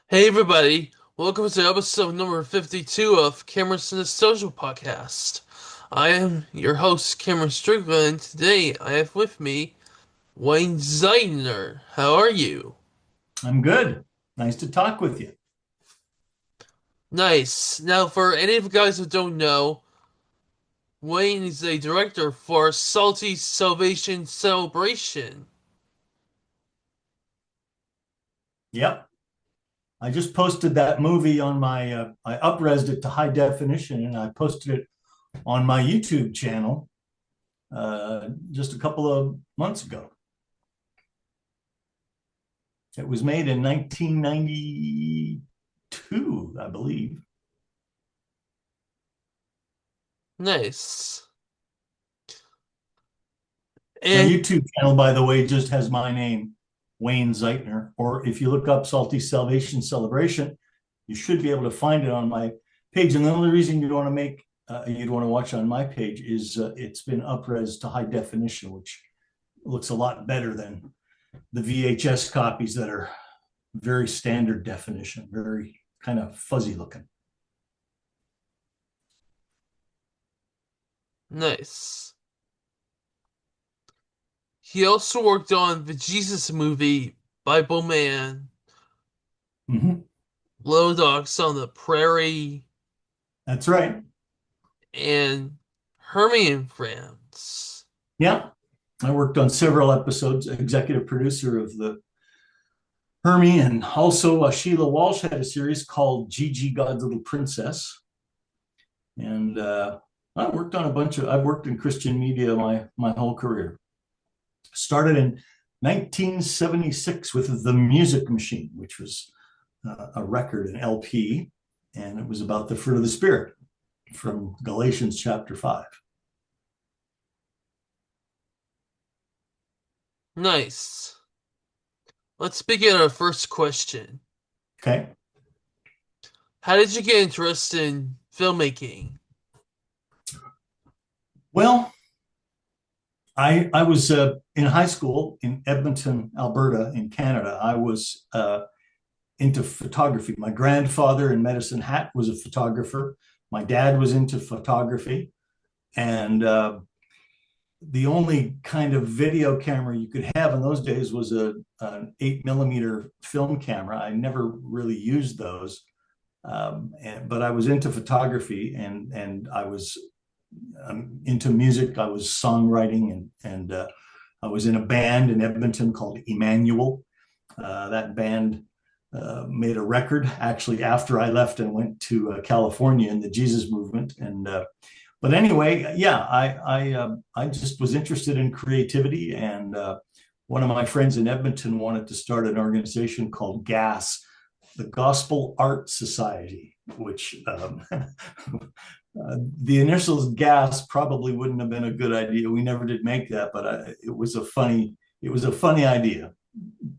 Hey everybody, welcome to episode number 52 of Cameron's Social Podcast. I am your host, Cameron Strickland, and today I have with me Wayne Zeitner. How are you? I'm good. Nice to talk with you. Nice. Now, for any of you guys who don't know, Wayne is a director for Salty Salvation Celebration. Yep. I just posted that movie on I upresed it to high definition and I posted it on my YouTube channel just a couple of months ago. It was made in 1992, I believe. Nice. My And YouTube channel, by the way, just has my name, Wayne Zeitner. Or if you look up Salty Salvation Celebration, you should be able to find it on my page. And the only reason you'd want to watch on my page is it's been upres to high definition, which looks a lot better than the VHS copies that are very standard definition, very kind of fuzzy looking. nice. He also worked on the Jesus movie, Bible Man, Mm-hmm. Low Dogs on the Prairie, That's right. and Hermie and Friends. Yeah. I worked on several episodes, executive producer of the Hermie, and also Sheila Walsh had a series called Gigi God's Little Princess. And I've worked in Christian media my whole career. Started in 1976 with The Music Machine, which was a record, an LP, and it was about the fruit of the Spirit from Galatians chapter 5. Nice. Let's begin our first question. Okay. How did you get interested in filmmaking? Well, I was in high school in Edmonton, Alberta, in Canada. I was into photography. My grandfather in Medicine Hat was a photographer. My dad was into photography. And the only kind of video camera you could have in those days was an 8 millimeter film camera. I never really used those. But I was into photography and I was into music. I was songwriting and I was in a band in Edmonton called Emmanuel. That band made a record actually after I left and went to California in the Jesus movement. But anyway, yeah, I just was interested in creativity, and one of my friends in Edmonton wanted to start an organization called GAS, the Gospel Art Society, which the initials gas probably wouldn't have been a good idea. We never did make that, but it was a funny idea.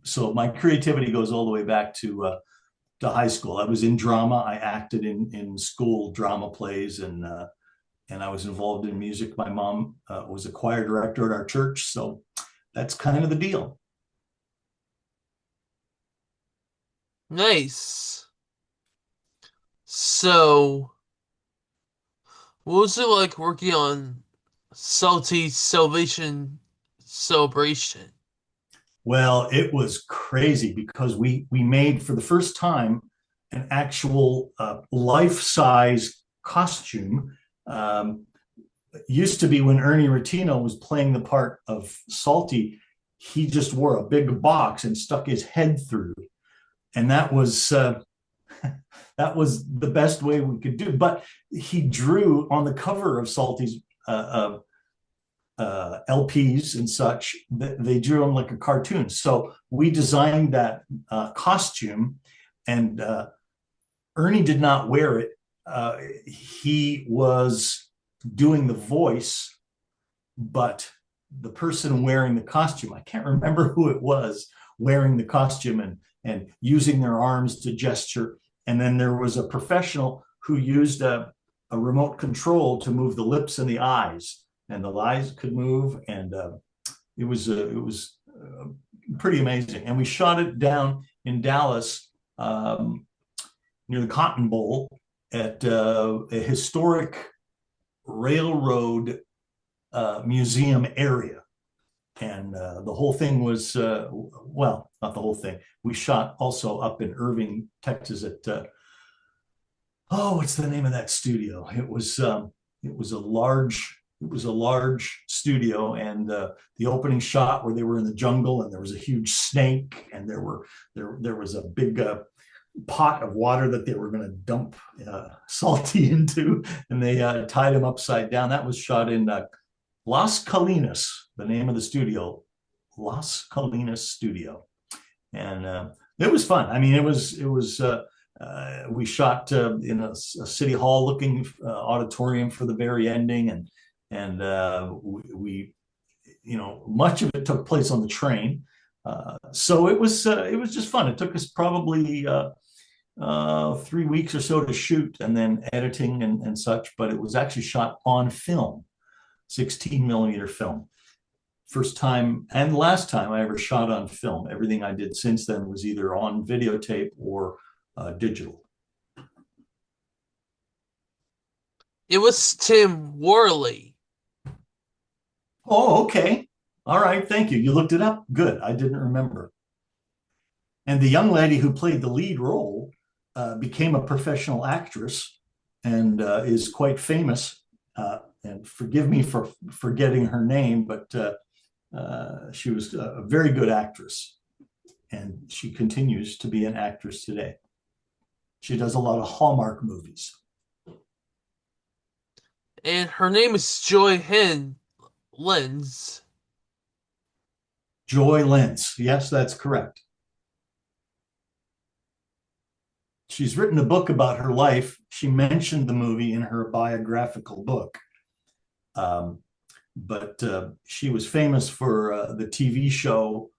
So my creativity goes all the way back to high school. I was in drama. I acted in school drama plays, and I was involved in music. My mom was a choir director at our church, so that's kind of the deal. Nice. So, what was it like working on Salty Salvation Celebration? Well, it was crazy because we made for the first time an actual life size costume. Used to be when Ernie Rotino was playing the part of Salty, he just wore a big box and stuck his head through, and that was the best way we could do. But he drew on the cover of Salty's LPs and such. They drew him like a cartoon. So we designed that costume, and Ernie did not wear it. He was doing the voice, but the person wearing the costume, I can't remember who it was, wearing the costume and using their arms to gesture. And then there was a professional who used a remote control to move the lips and the eyes, and the eyes could move, and it was pretty amazing. And we shot it down in Dallas um, near the Cotton Bowl at a historic railroad museum area. And the whole thing was, well, not the whole thing. We shot also up in Irving, Texas at, oh, what's the name of that studio? It was a large studio, and the opening shot where they were in the jungle and there was a huge snake, and there was a big pot of water that they were going to dump Psalty into, and they tied him upside down. That was shot in Las Colinas, the name of the studio, Las Colinas Studio, and it was fun. I mean, we shot in a city hall looking auditorium for the very ending, and we, much of it took place on the train. So it was just fun. It took us probably 3 weeks or so to shoot, and then editing and such. But it was actually shot on film, 16 millimeter film. First time and last time I ever shot on film. Everything I did since then was either on videotape or digital. It was Tim Worley. Oh, okay. All right. Thank you. You looked it up? Good. I didn't remember. And the young lady who played the lead role became a professional actress and is quite famous. And forgive me for forgetting her name, but she was a very good actress. And she continues to be an actress today. She does a lot of Hallmark movies. And her name is Joy Hen Lenz. Joy Lentz. Yes, that's correct. She's written a book about her life. She mentioned the movie in her biographical book. Um, but she was famous for the TV show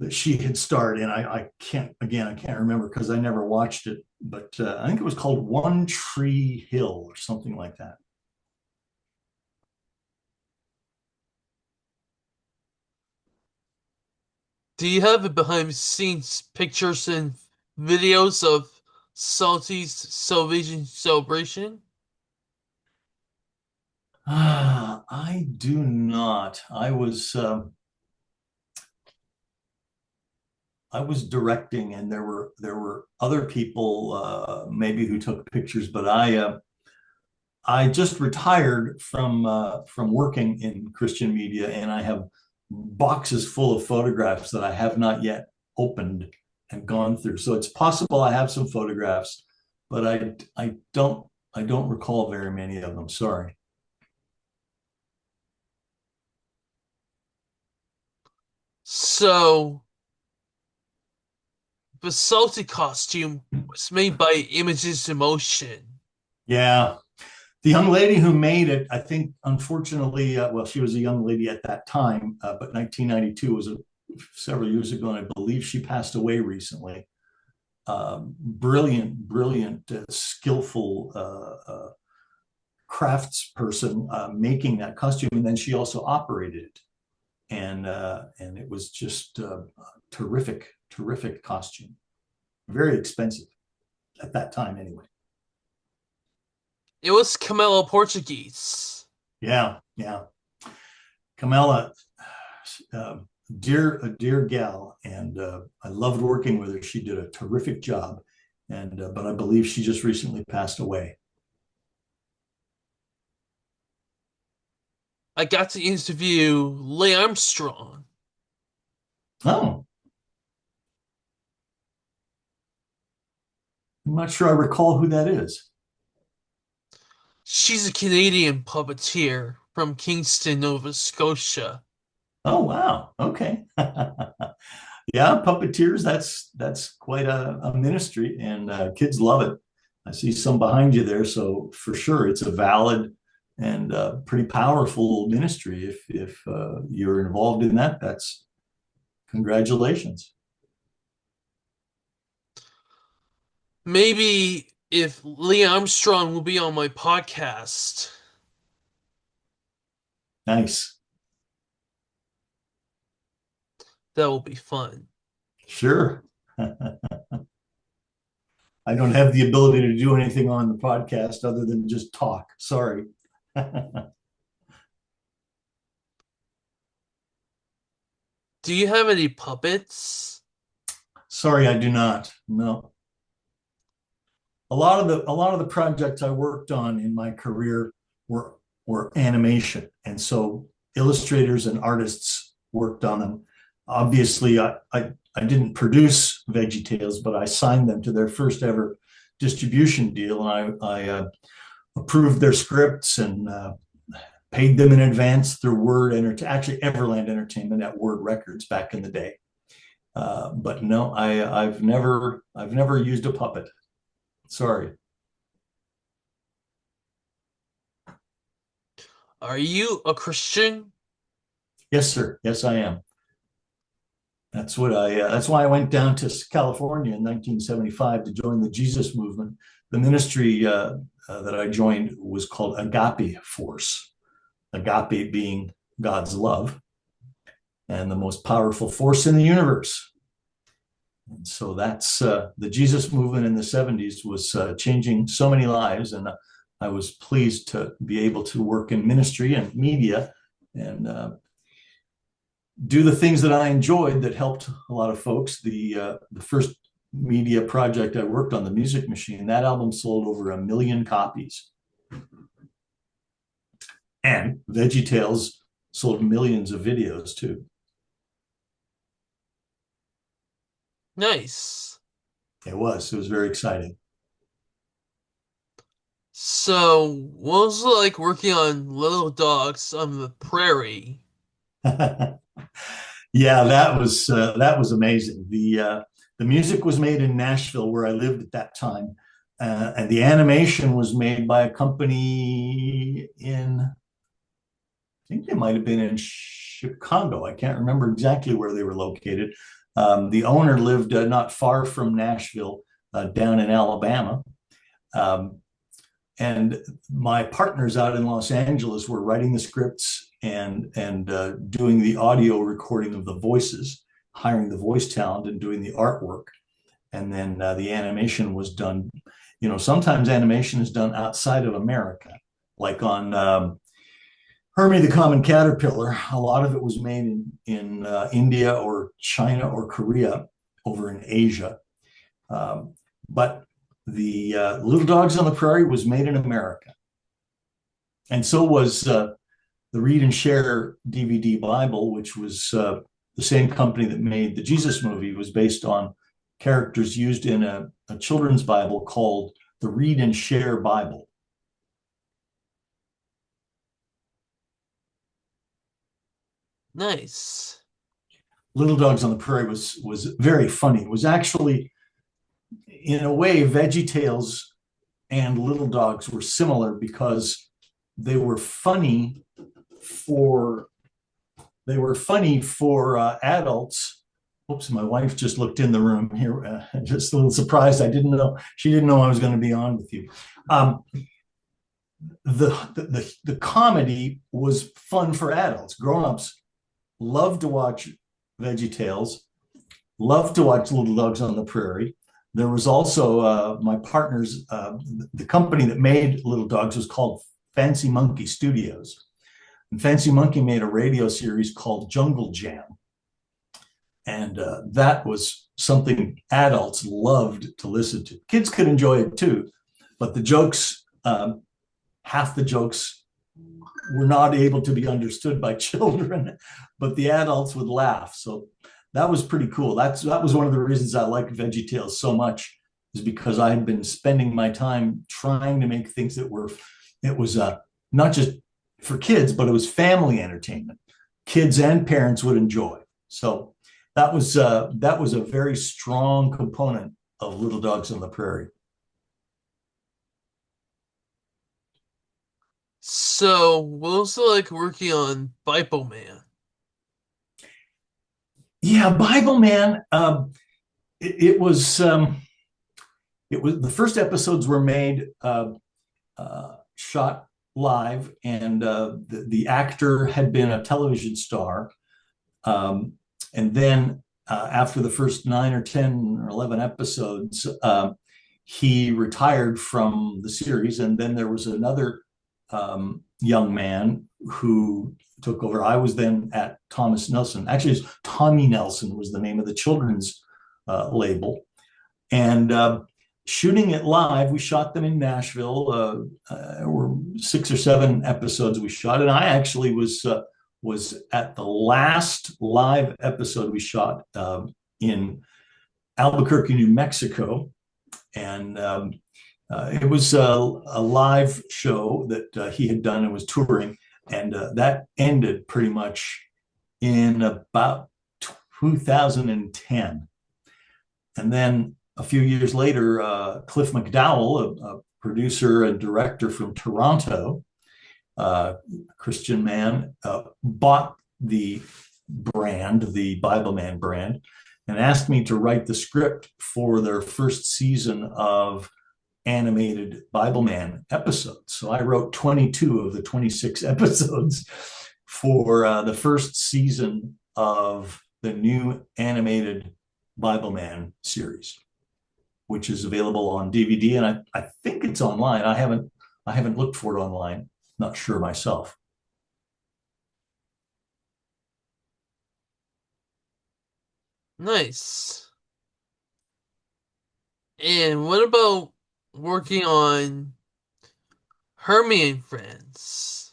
that she had starred in. I can't, again, I can't remember because I never watched it, but I think it was called One Tree Hill or something like that. Do you have a behind the scenes pictures and videos of Salty's Salvation Celebration? I do not. I was directing, and there were other people maybe who took pictures, but I just retired from working in Christian media, and I have boxes full of photographs that I have not yet opened and gone through. So it's possible I have some photographs, but I don't recall very many of them. Sorry. So, the Salty costume was made by Images Emotion. Yeah, the young lady who made it, I think, unfortunately, well, she was a young lady at that time, but 1992 was several years ago, and I believe she passed away recently. Brilliant, skillful crafts person making that costume, and then she also operated it, and it was just a terrific costume. Very expensive at that time, anyway. It was Camelo Portuguese. Yeah. Camilla, uh, a dear gal, and I loved working with her. She did a terrific job, and but I believe she just recently passed away. I got to interview Leigh Armstrong. Oh, I'm not sure I recall who that is. She's a Canadian puppeteer from Kingston, Nova Scotia. Oh, wow. Okay. Yeah, puppeteers, that's quite a ministry, and kids love it. I see some behind you there, so for sure it's a valid and pretty powerful ministry. If you're involved in that, that's congratulations. Maybe if Leigh Armstrong will be on my podcast, Nice. that will be fun. Sure. I don't have the ability to do anything on the podcast other than just talk. Sorry. Do you have any puppets? Sorry, I do not. No. A lot of the projects I worked on in my career were animation, and so illustrators and artists worked on them. Obviously, I didn't produce VeggieTales, but I signed them to their first ever distribution deal, and I approved their scripts and paid them in advance through actually Everland Entertainment at Word Records back in the day. But no, I've never used a puppet. Sorry. Are you a Christian? Yes, sir. Yes, I am. That's why I went down to California in 1975 to join the Jesus movement. The ministry that I joined was called Agape Force. Agape being God's love and the most powerful force in the universe. And so that's the Jesus movement in the 70s was changing so many lives. And I was pleased to be able to work in ministry and media and do the things that I enjoyed that helped a lot of folks. The first media project I worked on, The Music Machine, that album sold over 1 million copies. And VeggieTales sold millions of videos too. Nice. It was very exciting. So, what was it like working on Little Dogs on the Prairie? Yeah, that was amazing. The music was made in Nashville, where I lived at that time, and the animation was made by a company in, I think they might have been in Chicago. I can't remember exactly where they were located. The owner lived not far from Nashville, down in Alabama. Um, and my partners out in Los Angeles were writing the scripts and doing the audio recording of the voices, hiring the voice talent and doing the artwork. And then the animation was done. Sometimes animation is done outside of America, like on Hermie the Common Caterpillar. A lot of it was made in India or China or Korea over in Asia. But the Little Dogs on the Prairie was made in America. And so was the Read and Share DVD Bible, which was the same company that made the Jesus movie, was based on characters used in a children's Bible called the Read and Share Bible. Nice. Little Dogs on the Prairie was very funny. It was actually, in a way, VeggieTales and Little Dogs were similar because they were funny for adults. Oops, my wife just looked in the room here. Just a little surprised. She didn't know I was going to be on with you. The comedy was fun for adults. Grown-ups loved to watch VeggieTales, loved to watch Little Dogs on the Prairie. There was also my partners, the company that made Little Dogs was called Fancy Monkey Studios. And Fancy Monkey made a radio series called Jungle Jam. And that was something adults loved to listen to. Kids could enjoy it too, but the jokes, half the jokes were not able to be understood by children, but the adults would laugh. So that was pretty cool. That was one of the reasons I liked VeggieTales so much, is because I had been spending my time trying to make things that it was not just for kids, but it was family entertainment. Kids and parents would enjoy. So that was a very strong component of Little Dogs on the Prairie. So, what was it like working on Bible Man? Yeah, Bible Man. It was the first episodes were made, shot live, and the actor had been a television star. And then after the first 9 or 10 or 11 episodes, he retired from the series, and then there was another young man who took over. I was then at Thomas Nelson. Actually, it's Tommy Nelson was the name of the children's label. And shooting it live, we shot them in Nashville. There were 6 or 7 episodes we shot, and I actually was at the last live episode we shot in Albuquerque, New Mexico, and it was a live show that he had done and was touring, and that ended pretty much in about 2010. And then a few years later, Cliff McDowell, a producer and director from Toronto, Christian man, bought the brand, the Bible Man brand, and asked me to write the script for their first season of animated Bible Man episodes. So I wrote 22 of the 26 episodes for the first season of the new animated Bible Man series, which is available on DVD, and I think it's online. I haven't looked for it online. Not sure myself. Nice. And what about working on Hermie and Friends?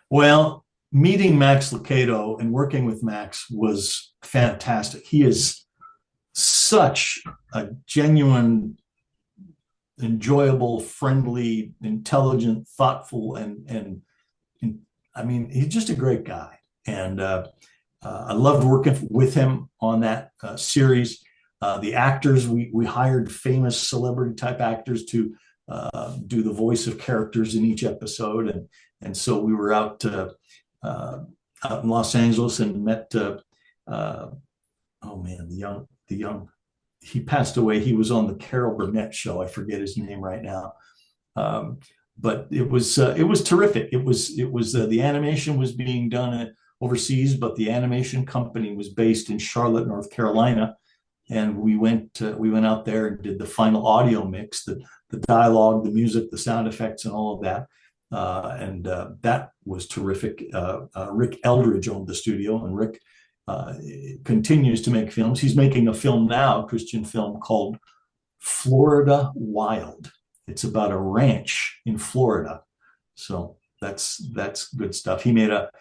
Well, meeting Max Lucado and working with Max was fantastic. He is such a genuine, enjoyable, friendly, intelligent, thoughtful, and I mean, he's just a great guy. And I loved working with him on that series. The actors, we hired famous celebrity type actors to do the voice of characters in each episode, and so we were out in Los Angeles and met. Oh man, the young. He passed away. He was on the Carol Burnett show. I forget his name right now. Um, but it was terrific. It was the animation was being done overseas, but the animation company was based in Charlotte, North Carolina, and we went out there and did the final audio mix, the dialogue, the music, the sound effects, and all of that. And that was terrific. Rick Eldridge owned the studio, and Rick continues to make films. He's making a film now, a Christian film called Florida Wild. It's about a ranch in Florida, so that's good stuff. He made a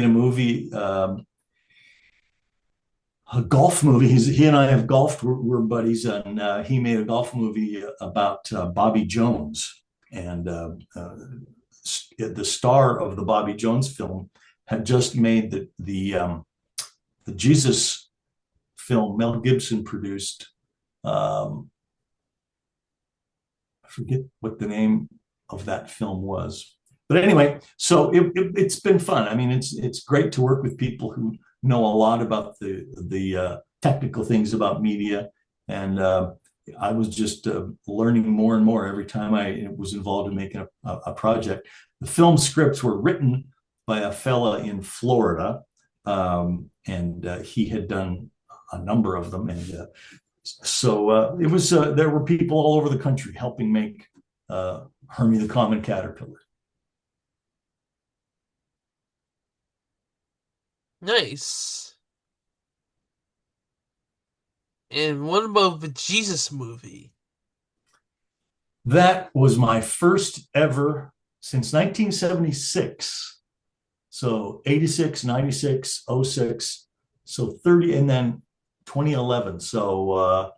movie, a golf movie. He and I have golfed. We're buddies, and he made a golf movie about Bobby Jones. And the star of the Bobby Jones film had just made the Jesus film Mel Gibson produced. I forget what the name of that film was. But anyway, so it's been fun. I mean, it's great to work with people who know a lot about the technical things about media, and I was just learning more and more every time I was involved in making a project. The film scripts were written by a fella in Florida, and he had done a number of them, and so it was. There were people all over the country helping make Hermie the Common Caterpillar. Nice. And what about the Jesus movie? That was my first ever since 1976. So 86, 96, '06, so 30, and then 2011. So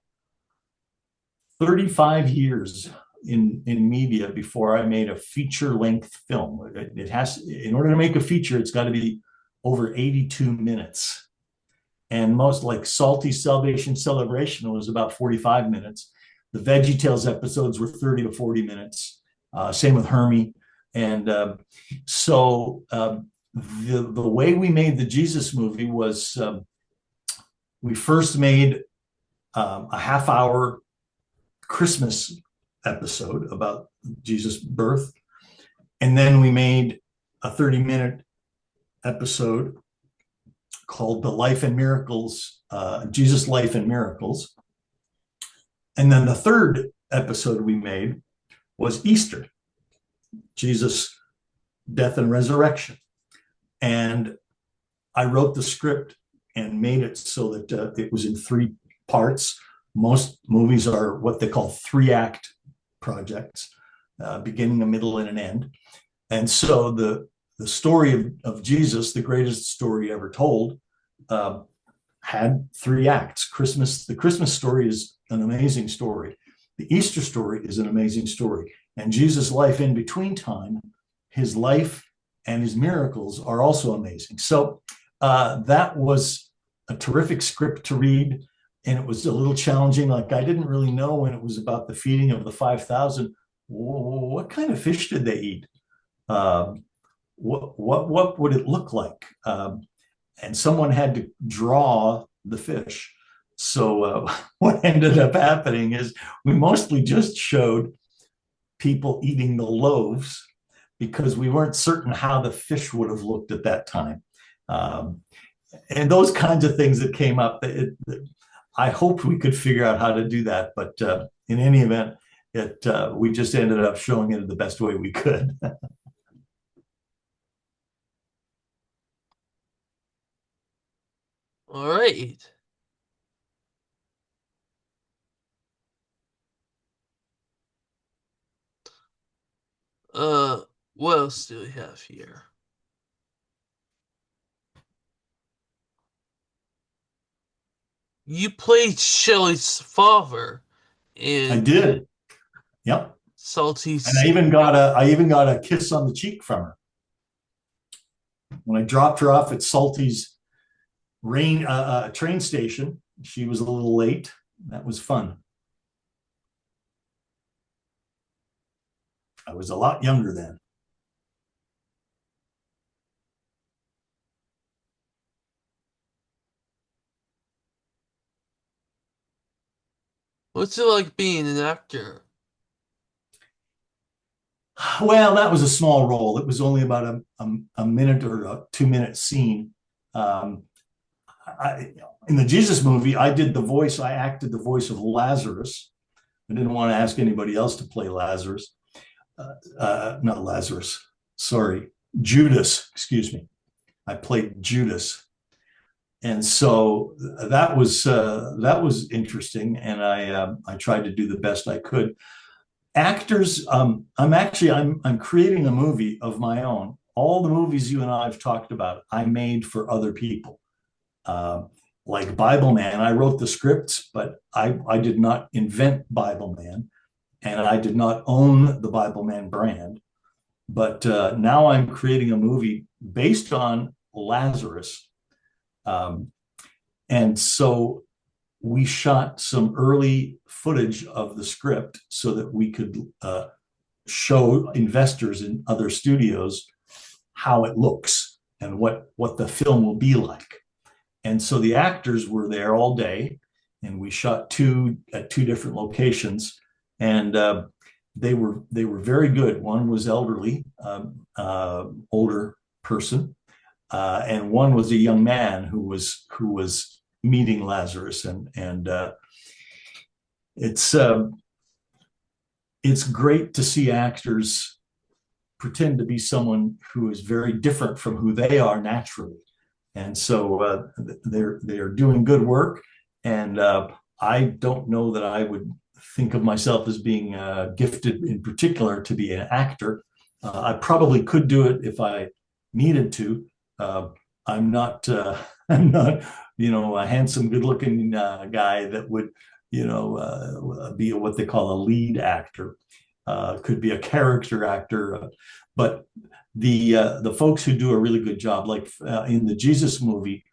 35 years in media before I made a feature length film. It has, in order to make a feature, it's got to be over 82 minutes. And most, like Psalty Salvation Celebration, was about 45 minutes. The Veggie Tales episodes were 30 to 40 minutes. Same with Hermie. And the way we made the Jesus movie was we first made a half hour Christmas episode about Jesus' birth. And then we made a 30-minute episode called The Life and Miracles, Jesus' Life and Miracles. And then the third episode we made was Easter, Jesus' death and resurrection. And I wrote the script and made it so that it was in three parts. Most movies are what they call three-act projects, beginning, a middle, and an end. And so the story of Jesus, the greatest story ever told, uh, had three acts. The Christmas story is an amazing story. The Easter story is an amazing story. And Jesus' life in between time, his life and his miracles are also amazing. So that was a terrific script to read. And it was a little challenging. Like, I didn't really know when it was about the feeding of the 5,000, what kind of fish did they eat? What would it look like? And someone had to draw the fish. So what ended up happening is we mostly just showed people eating the loaves because we weren't certain how the fish would have looked at that time. Um, and those kinds of things that came up, I hoped we could figure out how to do that. But in any event, we just ended up showing it the best way we could. All right. Uh, what else do we have here? You played Shelley's father I in did. Yep. And Salty's. I even got a kiss on the cheek from her when I dropped her off at Salty's train station. She was a little late. That was fun. I was a lot younger then. What's it like being an actor? Well, that was a small role. It was only about a minute or a 2 minute scene. Um, in the Jesus movie, I acted the voice of Lazarus. I didn't want to ask anybody else to play Lazarus. Not Lazarus, sorry, Judas, excuse me. I played Judas. And so that was interesting, and I tried to do the best I could. Actors, I'm creating a movie of my own. All the movies you and I have talked about, I made for other people. Uh, like Bible Man, I wrote the scripts, but I did not invent Bible Man, and I did not own the Bible Man brand. But now I'm creating a movie based on Lazarus. Um, and so we shot some early footage of the script so that we could show investors in other studios how it looks and what the film will be like. And so the actors were there all day, and we shot at two different locations, and they were very good. One was elderly, older person, and one was a young man who was meeting Lazarus, and it's it's great to see actors pretend to be someone who is very different from who they are naturally, and so they're doing good work, and I don't know that I would think of myself as being gifted in particular to be an actor. I probably could do it if I needed to. Uh, I'm not. I'm not. A handsome, good-looking guy that would, be what they call a lead actor. Could be a character actor, but the folks who do a really good job, like in the Jesus movie,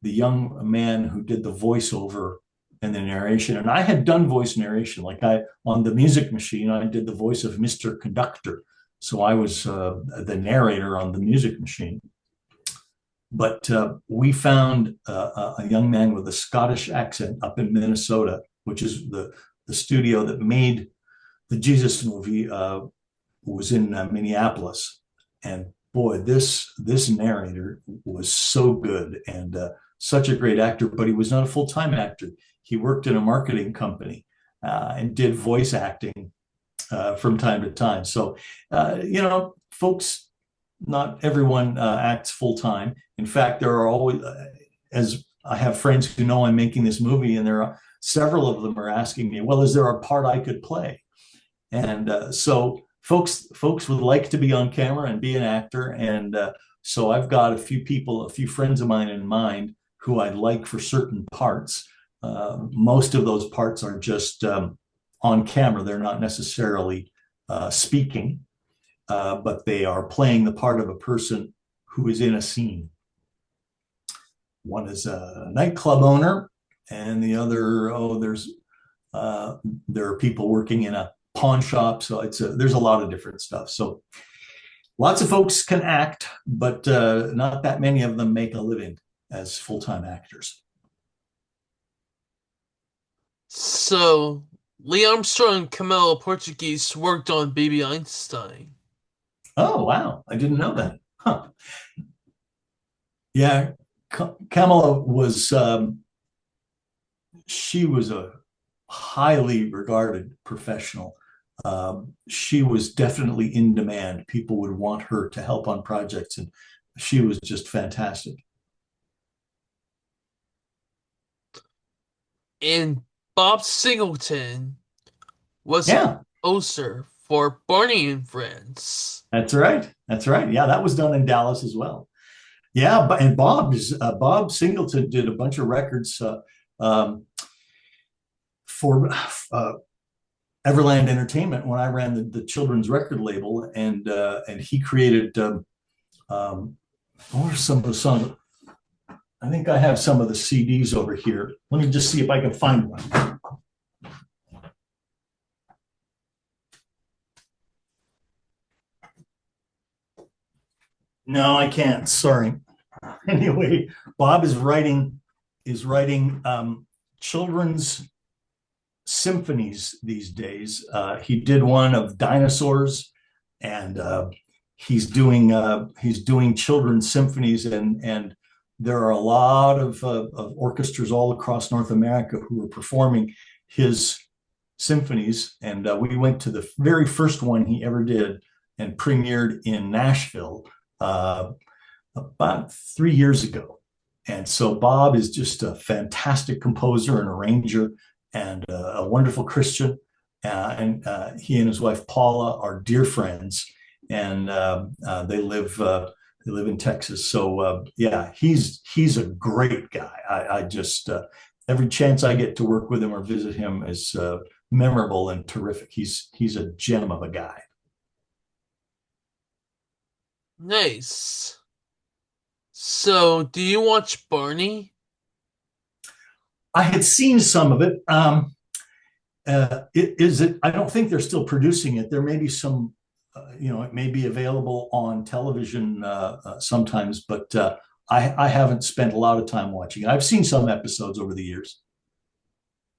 the young man who did the voiceover and the narration, and I had done voice narration, like I on the music machine, I did the voice of Mr. Conductor, so I was the narrator on the music machine. But we found a young man with a Scottish accent up in Minnesota, which is the studio that made the Jesus movie, was in Minneapolis. And boy, this narrator was so good and such a great actor, but he was not a full-time actor. He worked in a marketing company. and did voice acting from time to time. So, folks, not everyone acts full time. In fact, there are always, as I have friends who know I'm making this movie, and there are several of them are asking me, "Well, is there a part I could play?" And so, folks would like to be on camera and be an actor, and so I've got a few friends of mine in mind who I'd like for certain parts. Most of those parts are just on camera; they're not necessarily speaking, but they are playing the part of a person who is in a scene. One is a nightclub owner, and the other, uh, there are people working in a pawn shop. So there's a lot of different stuff. So lots of folks can act, but not that many of them make a living as full-time actors. So, Lee Armstrong and Camilo Portuguese worked on Baby Einstein. Oh, wow. I didn't know that. Huh. Yeah. Kamala was, she was a highly regarded professional. She was definitely in demand. People would want her to help on projects, and she was just fantastic. And Bob Singleton was a Yeah, composer for Barney and Friends. that's right. That's right. Yeah, that was done in Dallas as well. Yeah, but and Bob Singleton did a bunch of records um, for Everland Entertainment when I ran the children's record label, and he created what are some of the songs? I think I have some of the CDs over here. Let me just see if I can find one. No, I can't. Sorry. Anyway, Bob is writing children's symphonies these days. He did one of dinosaurs, and he's doing children's symphonies, and there are a lot of orchestras all across North America who are performing his symphonies. And we went to the very first one he ever did and premiered in Nashville about 3 years ago. And so Bob is just a fantastic composer and arranger, and a wonderful Christian. And he and his wife Paula are dear friends, and they live in Texas. So yeah, he's a great guy. I just every chance I get to work with him or visit him is memorable and terrific. He's a gem of a guy. Nice. So, do you watch Barney? I had seen some of it. Is it? I don't think they're still producing it. There may be some, it may be available on television sometimes, but I haven't spent a lot of time watching it. I've seen some episodes over the years.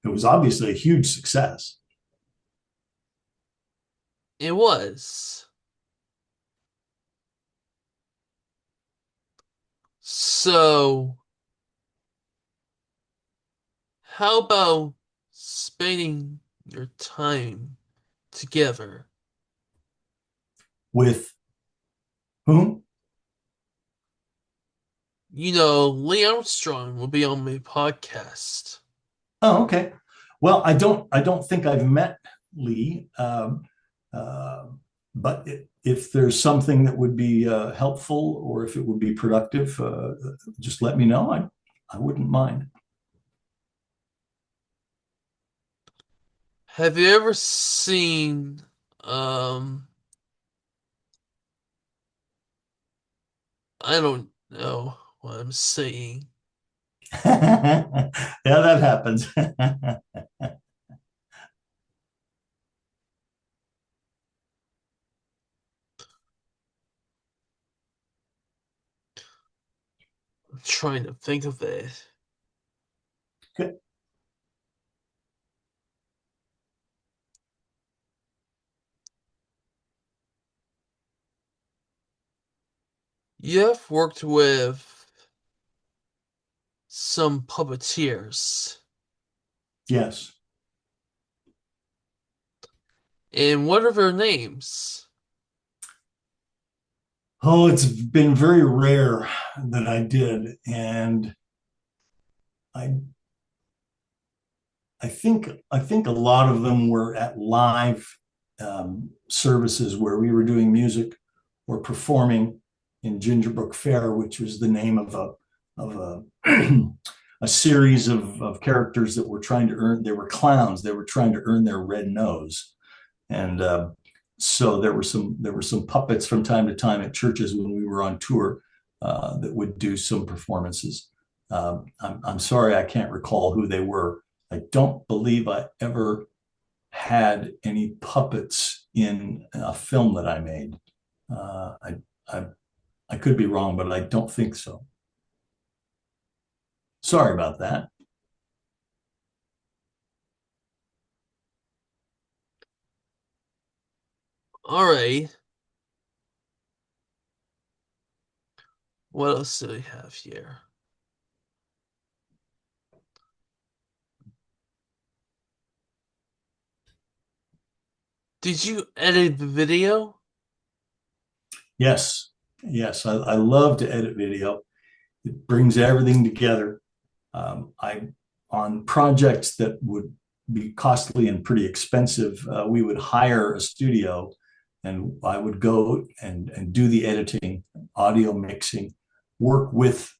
It was obviously a huge success. It was. So, how about spending your time together? With whom? Lee Armstrong will be on my podcast. Oh, okay. Well, I don't think I've met Lee, uh, but if there's something that would be helpful, or if it would be productive, just let me know. I wouldn't mind. Have you ever seen, um, I don't know what I'm saying. Yeah, that happens. I'm trying to think of it. You have worked with some puppeteers. Yes. And what are their names? Oh, it's been very rare that I did, and I I think a lot of them were at live services where we were doing music or performing in Gingerbrook Fair, which was the name of a a series of characters that were trying to earn. They were clowns. They were trying to earn their red nose, and so there were some puppets from time to time at churches when we were on tour that would do some performances. I'm sorry I can't recall who they were. I don't believe I ever had any puppets in a film that I made. Uh, I, I I could be wrong, but I don't think so. Sorry about that. Alright, what else do we have here? Did you edit the video? Yes, yes, I love to edit video. It brings everything together. I on projects that would be costly and pretty expensive, we would hire a studio, and I would go and do the editing, audio mixing, work with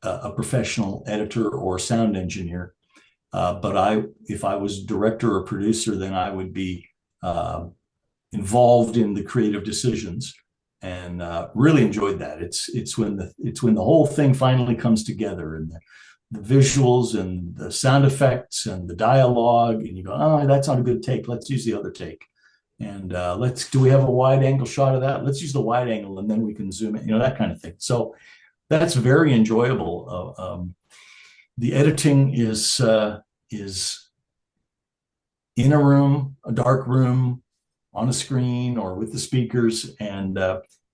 a professional editor or sound engineer. But if I was director or producer, then I would be uh, involved in the creative decisions, and really enjoyed that. It's when the whole thing finally comes together, and the visuals and the sound effects and the dialogue, and you go, oh, that's not a good take. Let's use the other take. And let's do we have a wide angle shot of that? Let's use the wide angle, and then we can zoom in, that kind of thing. So that's very enjoyable. The editing is in a room, a dark room, on a screen or with the speakers, and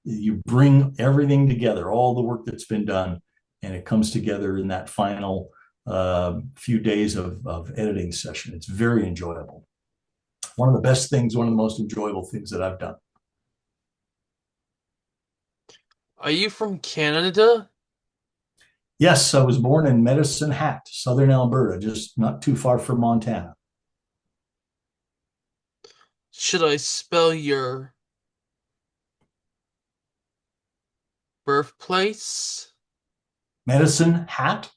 you bring everything together, all the work that's been done, and it comes together in that final few days of editing session. It's very enjoyable. One of the best things, one of the most enjoyable things that I've done. Are you from Canada? Yes, I was born in Medicine Hat, southern Alberta, just not too far from Montana. Should I spell your birthplace? Medicine Hat.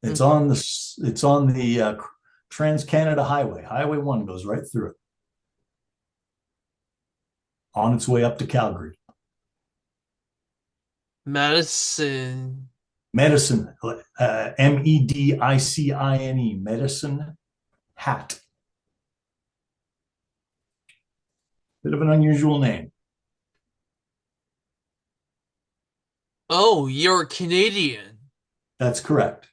It's Mhm. on the it's on the Trans Canada Highway. Highway 1 goes right through it, on its way up to Calgary. Madison. Medicine, Medicine, Medicine Hat. Bit of an unusual name. Oh, you're Canadian. That's correct.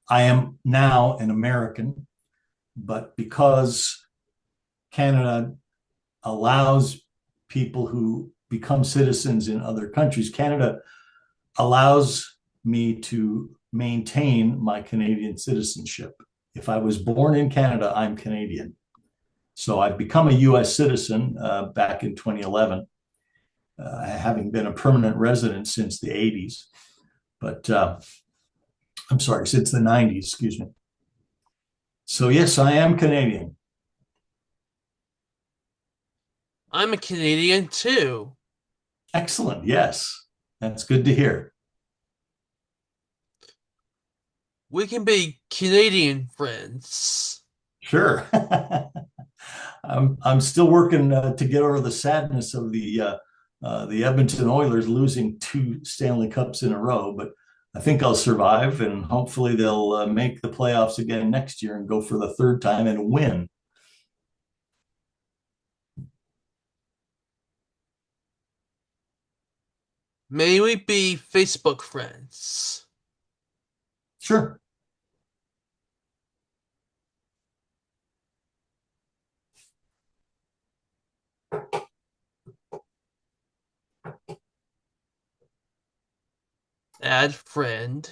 I am now an American, but because Canada allows people who become citizens in other countries, Canada allows me to maintain my Canadian citizenship. If I was born in Canada, I'm Canadian. So I've become a US citizen back in 2011, having been a permanent resident since the 80s. But I'm sorry, since the 90s, excuse me. So, yes, I am Canadian. I'm a Canadian too. Excellent. Yes, that's good to hear. We can be Canadian friends. Sure. I'm still working to get over the sadness of the Edmonton Oilers losing two Stanley Cups in a row, but I think I'll survive, and hopefully they'll make the playoffs again next year and go for the third time and win. May we be Facebook friends? Sure. Add friend.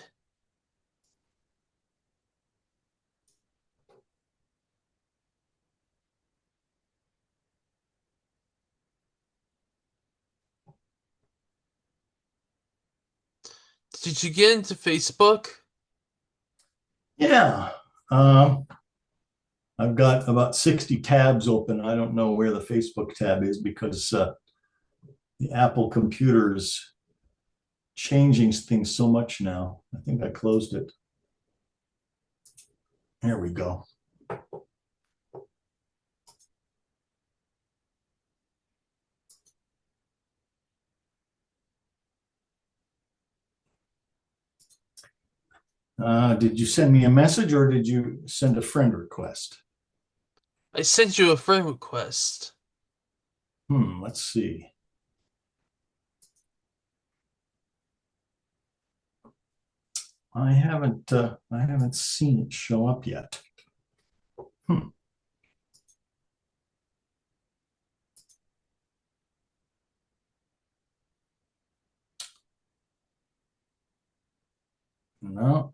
Did you get into Facebook? Yeah. Um, I've got about 60 tabs open. I don't know where the Facebook tab is because the Apple computer is changing things so much now. I think I closed it. There we go. Did you send me a message or did you send a friend request? I sent you a friend request. Let's see. I haven't seen it show up yet. Hmm. No.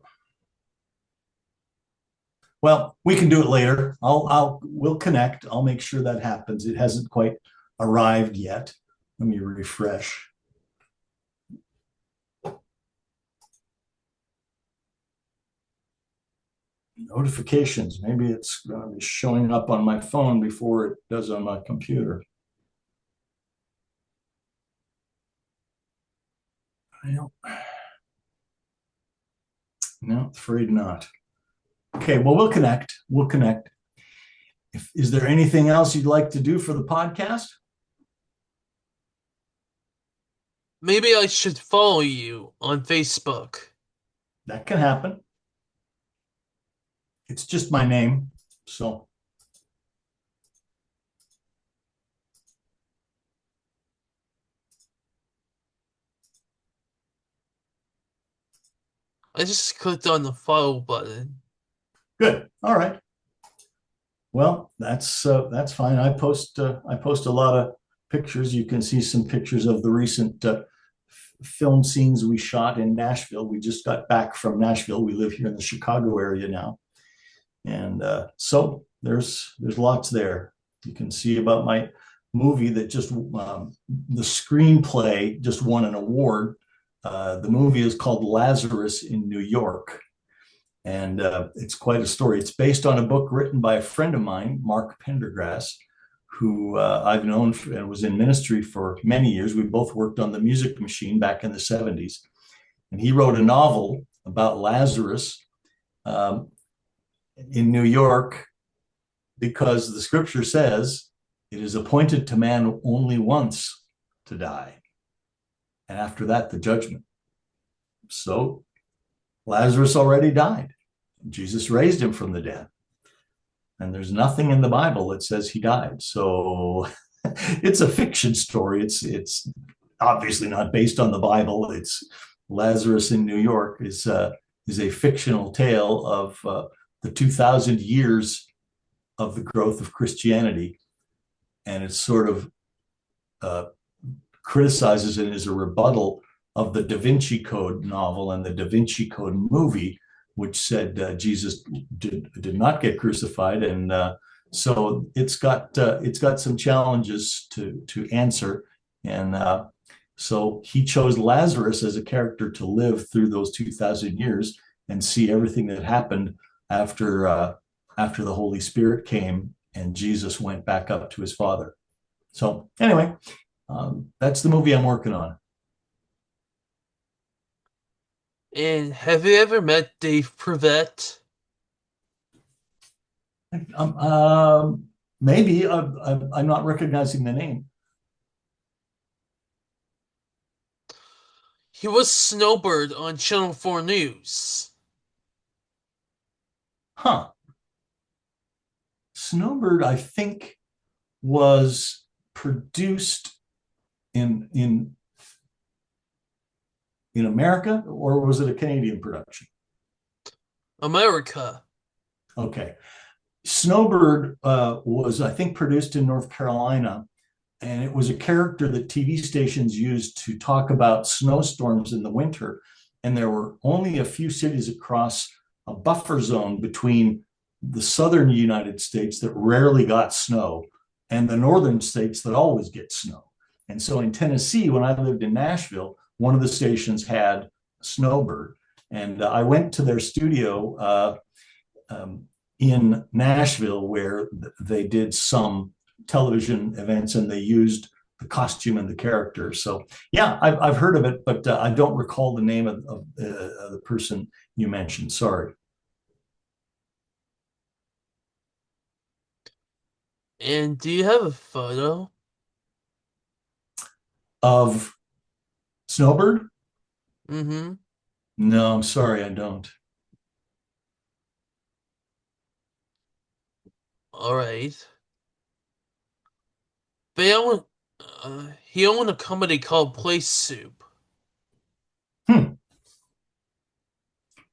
Well, we can do it later. We'll connect. I'll make sure that happens. It hasn't quite arrived yet. Let me refresh. Notifications. Maybe it's going to be showing up on my phone before it does on my computer. No, no, afraid not. Okay, well, we'll connect. We'll connect. Is there anything else you'd like to do for the podcast? Maybe I should follow you on Facebook. That can happen. It's just my name. So, I just clicked on the follow button. good. All right. Well, that's fine. I post a lot of pictures. You can see some pictures of the recent film scenes we shot in Nashville. We just got back from Nashville. We live here in the Chicago area now, and so there's lots there. You can see about my movie that just the screenplay just won an award. The movie is called Lazarus in New York, and it's quite a story. It's based on a book written by a friend of mine, Mark Pendergrass, who I've known and was in ministry for many years. We both worked on the Music Machine back in the 70s. And he wrote a novel about Lazarus um, in New York because the scripture says it is appointed to man only once to die. And after that, the judgment. So Lazarus already died. Jesus raised him from the dead. And there's nothing in the Bible that says he died. So it's a fiction story. It's obviously not based on the Bible. It's Lazarus in New York is a fictional tale of the 2,000 years of the growth of Christianity, and it sort of uh, criticizes it as a rebuttal of the Da Vinci Code novel and the Da Vinci Code movie, which said Jesus did not get crucified, and so it's got some challenges to answer, and so he chose Lazarus as a character to live through those 2,000 years and see everything that happened after the Holy Spirit came and Jesus went back up to his Father. So anyway, that's the movie I'm working on. And have you ever met Dave Privette? Maybe I'm not recognizing the name. He was Snowbird on Channel 4 News. Huh. Snowbird, I think, was produced in America, or was it a Canadian production? America. Okay. Snowbird was, I think, produced in North Carolina, and it was a character that TV stations used to talk about snowstorms in the winter. And there were only a few cities across a buffer zone between the southern United States that rarely got snow and the northern states that always get snow. And so in Tennessee, when I lived in Nashville, one of the stations had Snowbird. And I went to their studio um, in Nashville where they did some television events and they used the costume and the character. So yeah, I've heard of it, but I don't recall the name of the person you mentioned. Sorry. And do you have a photo? Of Snowbird? Mm-hmm. No, I'm sorry, I don't. All right. They own, he owned a company called Place Soup. Hmm.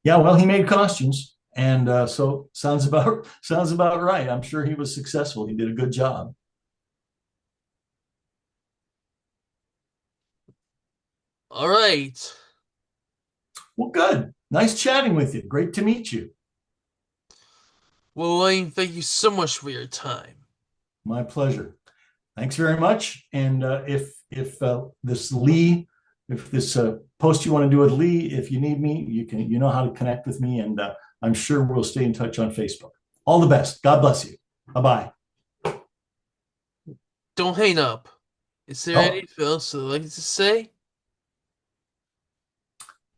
Yeah, well, he made costumes, and so sounds about right. I'm sure he was successful. He did a good job. All right. Well, good. Nice chatting with you. Great to meet you. Well, Wayne, thank you so much for your time. My pleasure. Thanks very much. And if this Lee, if this post you want to do with Lee, if you need me, you know how to connect with me, and I'm sure we'll stay in touch on Facebook. All the best. God bless you. Bye bye. Don't hang up. Is there Oh anything else you'd like to say?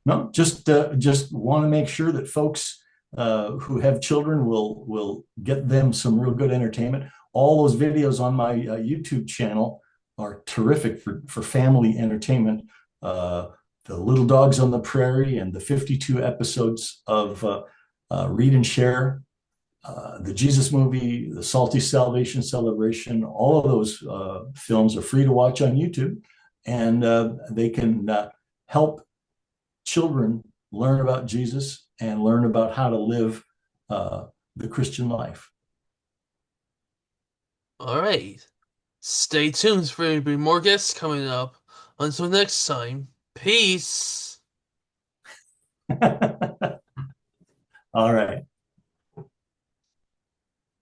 no, just want to make sure that folks who have children will get them some real good entertainment. All those videos on my YouTube channel are terrific for family entertainment. Uh, the Little Dogs on the Prairie and the 52 episodes of Read and Share, the Jesus movie, the Psalty Salvation Celebration. All of those films are free to watch on YouTube, and they can help children learn about Jesus and learn about how to live the Christian life. All right. Stay tuned for there to be more guests coming up. Until next time, peace. All right.